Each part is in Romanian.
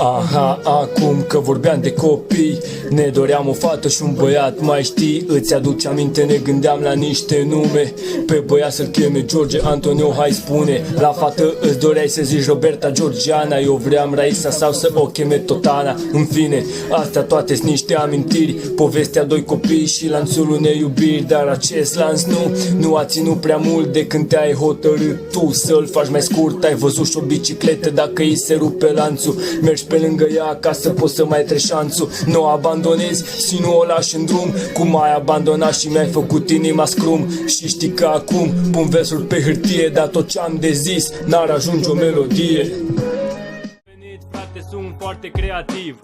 Aha, acum că vorbeam de copii, ne doream o fată și un băiat, mai știi? Îți aduce aminte, ne gândeam la niște nume. Pe băiat să-l cheme George Antonio, hai spune. La fată îți doreai să zici Roberta Georgiana, eu vreau Raisa sau să o cheme Totana. În fine, astea toate-s niște amintiri, povestea doi copii și lanțul unei iubiri. Dar acest lanț nu a ținut prea mult de când te-ai hotărât tu să-l faci mai scurt. Ai văzut și o bicicletă dacă îi se rupe lanțul, mergi pe lângă ea ca să poți să mai treci șanțul. Nu o abandonezi și nu o lași în drum, cum ai abandonat și mi-ai făcut inima scrum. Și știi că acum pun versuri pe hârtie, dar tot ce-am de zis n-ar ajunge o melodie. Frate, sunt foarte creativ,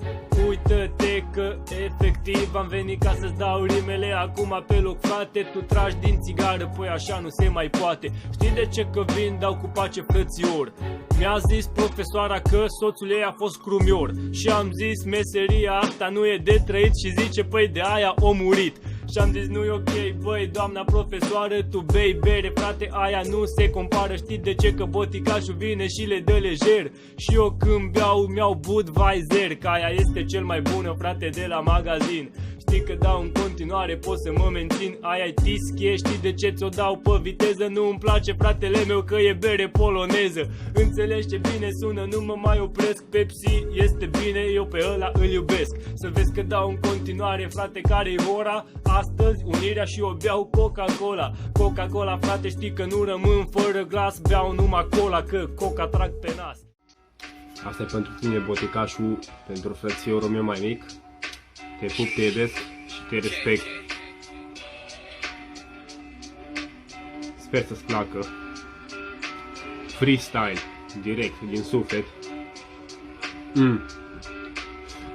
uită-te că efectiv am venit ca să-ți dau rimele acum pe loc, frate. Tu tragi din țigară, păi așa nu se mai poate. Știi de ce? Că vin, dau cu pace, frățior. Mi-a zis profesoara că soțul ei a fost crumior și am zis meseria asta nu e de trăit și zice păi de aia o murit. Și am zis nu-i ok, băi, doamna profesoară, tu bei bere, frate, aia nu se compară. Știi de ce? Că boticașul vine și le dă lejer. Și eu când beau, mi-au Budweiser, că aia este cel mai bună, frate, de la magazin. Știi că dau în continuare, pot să mă mențin, aia-i tischie. Știi de ce ți-o dau pe viteză? Nu-mi place, fratele meu, că e bere poloneză. Înțelegi ce bine sună, nu mă mai opresc. Pepsi este bine, eu pe ăla îl iubesc. Să vezi că dau în continuare, frate, care-i ora? Astăzi unirea și eu beau Coca-Cola. Coca-Cola, frate, știi că nu rămân fără glas, beau numai cola, că Coca trag pe nas. Asta e pentru tine, boticașul, pentru frățiorul meu mai mic. Te pup, te iubesc și te respect. Sper să-ți placă. Freestyle, direct, din suflet.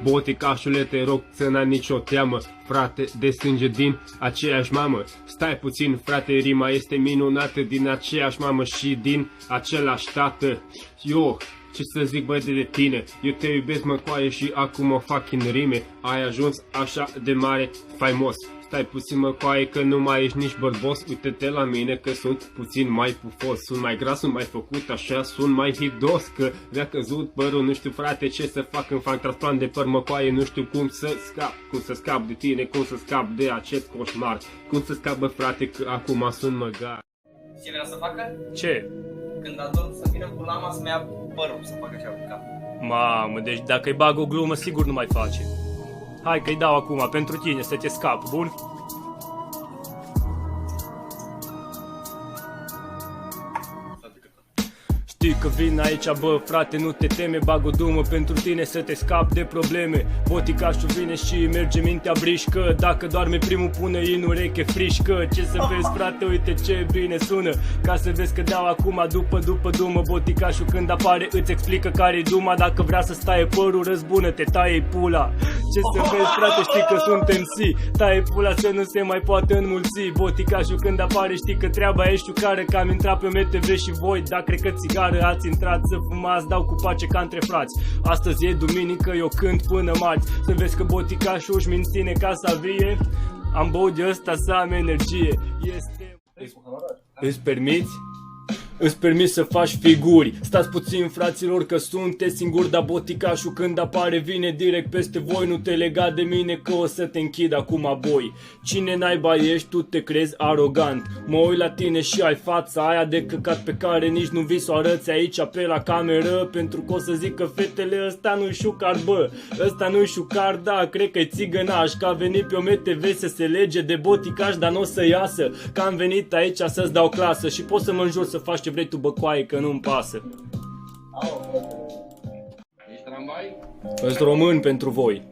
Boticașule, te rog să n-ai nicio teamă, frate, de sânge din aceeași mamă. Stai puțin, frate, rima este minunată, din aceeași mamă și din același tată. Eu, ce să zic, băi, de tine? Eu te iubesc, mă, coaie, și acum o fac în rime. Ai ajuns așa de mare, faimos. Stai puțin, mă, coaie, că nu mai ești nici bărbos. Uite-te la mine că sunt puțin mai pufos. Sunt mai gras, sunt mai făcut așa, sunt mai hidos. Că mi-a căzut părul, nu știu, frate, ce să fac. Îmi fac transplant de păr, mă, coaie, nu știu cum să scap. Cum să scap de tine, cum să scap de acest coșmar. Cum să scap, bă, frate, că acum sunt măgar. Ce vrea să facă? Ce? Când adorm să vină cu lama să-mi ia părul, să facă așa cu cap. Mamă, deci dacă îi bag o glumă, sigur nu mai face. Hai că-i dau acum, pentru tine, să te scap, bun? Știi că vin aici, bă, frate, nu te teme, bag o dumă pentru tine să te scapi de probleme. Boticașul vine și merge mintea brișcă, dacă doarme primul pune în ureche frișcă. Ce să vezi, frate, uite ce bine sună, ca să vezi că dau acum după dumă. Boticașul când apare îți explică care-i duma, dacă vrea să staie părul, răzbună-te, taie-i pula. Ce să vezi, frate, știi că sunt MC, taie pula să nu se mai poate înmulți. Boticașul când apare știi că treaba e șucară, că am intrat pe MTV și voi, da, cred că țigară ați intrat să fumați, dau cu pace ca între frați. Astăzi e duminică, eu cânt până marți. Să vezi că boticașul își menține casa vie. Am băut de ăsta să am energie. Îți permiți? Îți permis să faci figuri. Stați puțin, fraților, că sunteți singuri, dar boticașul când apare vine direct peste voi. Nu te lega de mine că o să te închid acum boi. Cine naiba ești, tu te crezi arogant. Mă uit la tine și ai fața aia de căcat pe care nici nu vii să o arăți aici pe la cameră, pentru că o să zic că fetele ăsta nu-i șucar, bă. Ăsta nu-i șucar, da, cred că-i țigănaș, că a venit pe OMTV să se lege de boticaș, dar n-o să iasă, că am venit aici să-ți dau clasă și poți să mă înjur să faci ce vrei tu, băcoaie, că nu-mi pasă. Ești tramvai? Ești român pentru voi.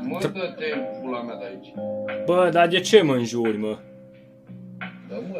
Mă, dă-te pula mea de aici. Bă, dar de ce mă înjuri, mă?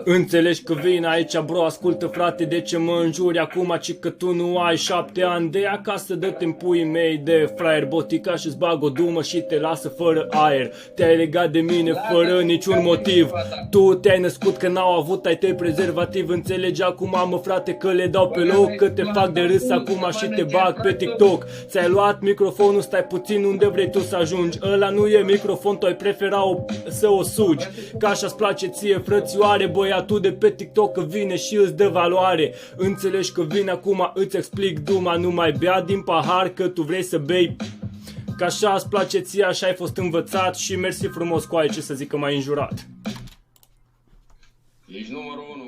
Înțelegi că vin aici, bro, ascultă, frate, de ce mă înjuri acum, ci că tu nu ai 7 ani de acasă, dă-te în puii mei de fraier. Boticaș îți bag o dumă și te lasă fără aer. Te-ai legat de mine fără niciun motiv. Tu te-ai născut că n-au avut ai tăi prezervativ. Înțelegi acum, mă, frate, că le dau pe loc, că te fac de râs acum și te bag pe TikTok. Ți-ai luat microfonul, stai puțin unde vrei tu să ajungi. Ăla nu e microfon, tu ai prefera să o sugi, că așa-ți place ție, frățioare, băi. băiatul de pe TikTok că vine și îți dă valoare. Înțelegi că vine acum, îți explic duma, nu mai bea din pahar că tu vrei să bei. Că așa îți place ție, așa ai fost învățat și mersi frumos cu aia, ce să zic că m-ai înjurat. Ești numărul 1.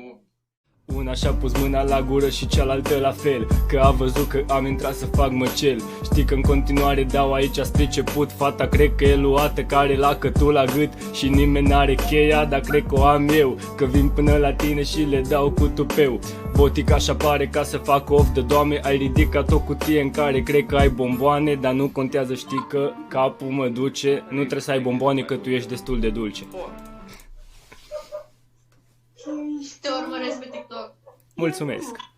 Una și-a pus mâna la gură și cealaltă la fel, că a văzut că am intrat să fac măcel. Știi că în continuare dau aici priceput. Fata cred că e luată, care la cătul la gât și nimeni n-are cheia, dar cred că o am eu, că vin până la tine și le dau cu tupeu. Botica așa pare ca să fac of de doame. Ai ridicat o cutie în care cred că ai bomboane, dar nu contează, știi că capul mă duce. Nu trebuie să ai bomboane că tu ești destul de dulce. Te urmăresc pe TikTok. Mulțumesc!